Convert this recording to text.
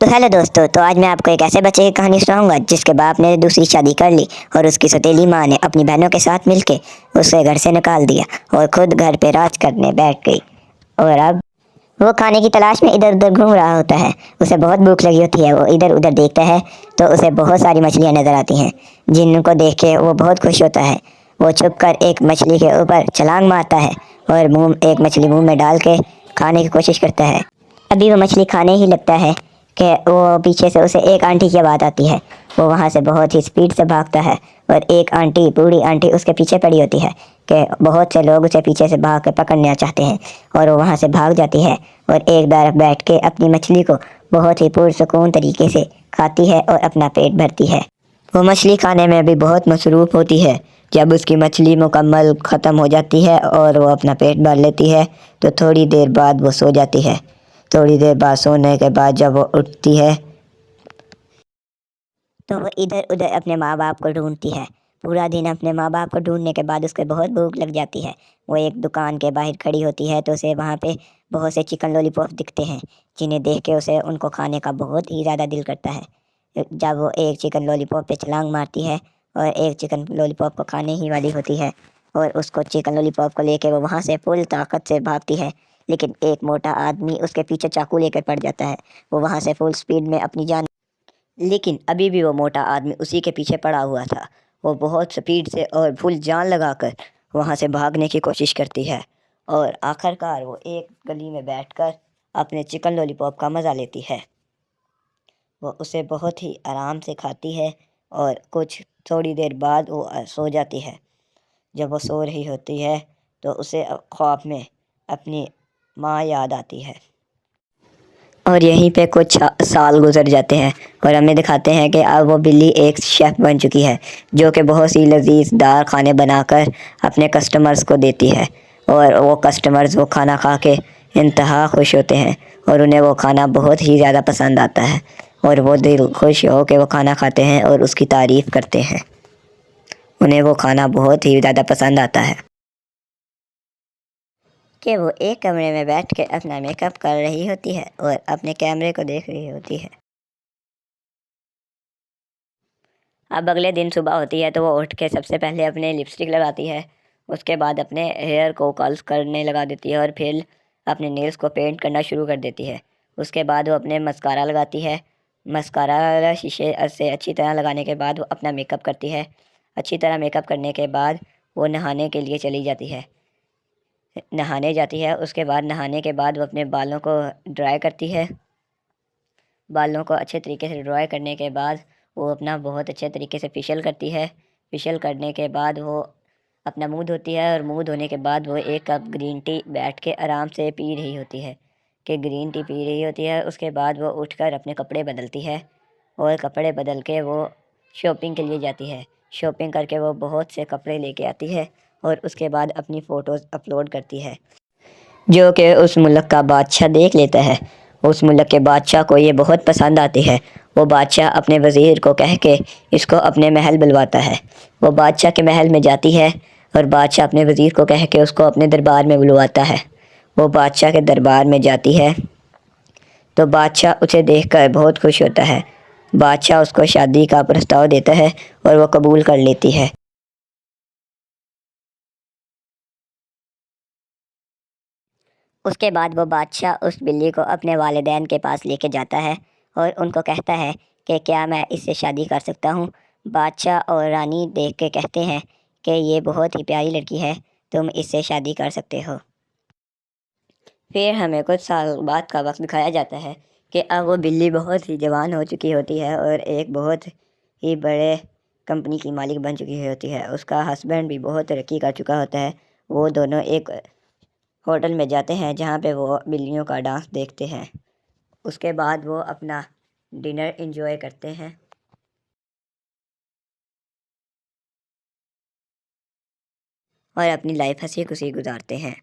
تو ہیلو دوستو، تو آج میں آپ کو ایک ایسے بچے کی کہانی سناؤں گا جس کے باپ نے دوسری شادی کر لی اور اس کی سوتیلی ماں نے اپنی بہنوں کے ساتھ مل کے اسے گھر سے نکال دیا اور خود گھر پہ راج کرنے بیٹھ گئی۔ اور اب وہ کھانے کی تلاش میں ادھر ادھر گھوم رہا ہوتا ہے۔ اسے بہت بھوک لگی ہوتی ہے، وہ ادھر ادھر دیکھتا ہے تو اسے بہت ساری مچھلیاں نظر آتی ہیں جن کو دیکھ کے وہ بہت خوش ہوتا ہے۔ وہ چھپ کر ایک مچھلی کے اوپر چھلانگ مارتا ہے اور ایک مچھلی منہ میں ڈال کے کھانے کی کوشش کرتا ہے۔ ابھی وہ مچھلی کھانے ہی لگتا ہے کہ وہ پیچھے سے اسے ایک آنٹی کی آواز آتی ہے۔ وہ وہاں سے بہت ہی سپیڈ سے بھاگتا ہے اور ایک آنٹی، بوڑھی آنٹی اس کے پیچھے پڑی ہوتی ہے کہ بہت سے لوگ اسے پیچھے سے بھاگ کے پکڑنا چاہتے ہیں اور وہ وہاں سے بھاگ جاتی ہے اور ایک طرف بیٹھ کے اپنی مچھلی کو بہت ہی پرسکون طریقے سے کھاتی ہے اور اپنا پیٹ بھرتی ہے۔ وہ مچھلی کھانے میں بھی بہت مصروف ہوتی ہے۔ جب اس کی مچھلی مکمل ختم ہو جاتی ہے اور وہ اپنا پیٹ بھر لیتی ہے تو تھوڑی دیر بعد وہ سو جاتی ہے۔ تھوڑی دیر بعد سونے کے بعد جب وہ اٹھتی ہے تو وہ ادھر ادھر اپنے ماں باپ کو ڈھونڈتی ہے۔ پورا دن اپنے ماں باپ کو ڈھونڈنے کے بعد اس کو بہت بھوک لگ جاتی ہے۔ وہ ایک دکان کے باہر کھڑی ہوتی ہے تو اسے وہاں پہ بہت سے چکن لولی پاپ دکھتے ہیں جنہیں دیکھ کے اسے ان کو کھانے کا بہت ہی زیادہ دل کرتا ہے۔ جب وہ ایک چکن لولی پاپ پہ چھلانگ مارتی ہے اور ایک چکن لولی پاپ کو کھانے ہی والی ہوتی ہے اور اس کو چکن لولی پاپ کو لے کے وہ وہاں سے فل طاقت سے بھاگتی ہے، لیکن ایک موٹا آدمی اس کے پیچھے چاقو لے کر پڑ جاتا ہے۔ وہ وہاں سے فل سپیڈ میں اپنی جان، لیکن ابھی بھی وہ موٹا آدمی اسی کے پیچھے پڑا ہوا تھا۔ وہ بہت سپیڈ سے اور فل جان لگا کر وہاں سے بھاگنے کی کوشش کرتی ہے اور آخر کار وہ ایک گلی میں بیٹھ کر اپنے چکن لولی پاپ کا مزہ لیتی ہے۔ وہ اسے بہت ہی آرام سے کھاتی ہے اور کچھ تھوڑی دیر بعد وہ سو جاتی ہے۔ جب وہ سو رہی ہوتی ہے تو اسے خواب میں اپنی ماں یاد آتی ہے اور یہیں پہ کچھ سال گزر جاتے ہیں اور ہمیں دکھاتے ہیں کہ اب وہ بلی ایک شیف بن چکی ہے جو کہ بہت سی لذیذ دار کھانے بنا کر اپنے کسٹمرز کو دیتی ہے اور وہ کسٹمرز وہ کھانا کھا کے انتہا خوش ہوتے ہیں اور انہیں وہ کھانا بہت ہی زیادہ پسند آتا ہے اور وہ دل خوش ہو کے وہ کھانا کھاتے ہیں اور اس کی تعریف کرتے ہیں۔ انہیں وہ کھانا بہت ہی زیادہ پسند آتا ہے کہ وہ ایک کمرے میں بیٹھ کے اپنا میک اپ کر رہی ہوتی ہے اور اپنے کیمرے کو دیکھ رہی ہوتی ہے۔ اب اگلے دن صبح ہوتی ہے تو وہ اٹھ کے سب سے پہلے اپنے لپسٹک لگاتی ہے، اس کے بعد اپنے ہیئر کو کرلز کرنے لگا دیتی ہے اور پھر اپنے نیلز کو پینٹ کرنا شروع کر دیتی ہے۔ اس کے بعد وہ اپنے مسکارا لگاتی ہے۔ مسکارا شیشے سے اچھی طرح لگانے کے بعد وہ اپنا میک اپ کرتی ہے۔ اچھی طرح میک اپ کرنے کے بعد وہ نہانے کے لیے چلی جاتی ہے، نہانے جاتی ہے۔ اس کے بعد نہانے کے بعد وہ اپنے بالوں کو ڈرائی کرتی ہے۔ بالوں کو اچھے طریقے سے ڈرائی کرنے کے بعد وہ اپنا بہت اچھے طریقے سے فیشیل کرتی ہے۔ فیشیل کرنے کے بعد وہ اپنا منہ دھوتی ہے اور منہ دھونے کے بعد وہ ایک کپ گرین ٹی بیٹھ کے آرام سے پی رہی ہوتی ہے کہ گرین ٹی پی رہی ہوتی ہے۔ اس کے بعد وہ اٹھ کر اپنے کپڑے بدلتی ہے اور کپڑے بدل کے وہ شاپنگ کے لیے جاتی ہے۔ شاپنگ کر کے وہ بہت سے کپڑے لے کے آتی ہے اور اس کے بعد اپنی فوٹوز اپلوڈ کرتی ہے جو کہ اس ملک کا بادشاہ دیکھ لیتا ہے۔ اس ملک کے بادشاہ کو یہ بہت پسند آتی ہے۔ وہ بادشاہ اپنے وزیر کو کہہ کے اس کو اپنے محل بلواتا ہے۔ وہ بادشاہ کے محل میں جاتی ہے اور بادشاہ اپنے وزیر کو کہہ کے اس کو اپنے دربار میں بلواتا ہے۔ وہ بادشاہ کے دربار میں جاتی ہے تو بادشاہ اسے دیکھ کر بہت خوش ہوتا ہے۔ بادشاہ اس کو شادی کا پرستاؤ دیتا ہے اور وہ قبول کر لیتی ہے۔ اس کے بعد وہ بادشاہ اس بلی کو اپنے والدین کے پاس لے کے جاتا ہے اور ان کو کہتا ہے کہ کیا میں اس سے شادی کر سکتا ہوں۔ بادشاہ اور رانی دیکھ کے کہتے ہیں کہ یہ بہت ہی پیاری لڑکی ہے، تم اس سے شادی کر سکتے ہو۔ پھر ہمیں کچھ سال بعد کا وقت دکھایا جاتا ہے کہ اب وہ بلی بہت ہی جوان ہو چکی ہوتی ہے اور ایک بہت ہی بڑے کمپنی کی مالک بن چکی ہوتی ہے۔ اس کا ہسبینڈ بھی بہت ترقی کر چکا ہوتا ہے۔ وہ دونوں ایک ہوٹل میں جاتے ہیں جہاں پہ وہ بلیوں کا ڈانس دیکھتے ہیں۔ اس کے بعد وہ اپنا ڈنر انجوائے کرتے ہیں اور اپنی لائف ہنسی خوشی گزارتے ہیں۔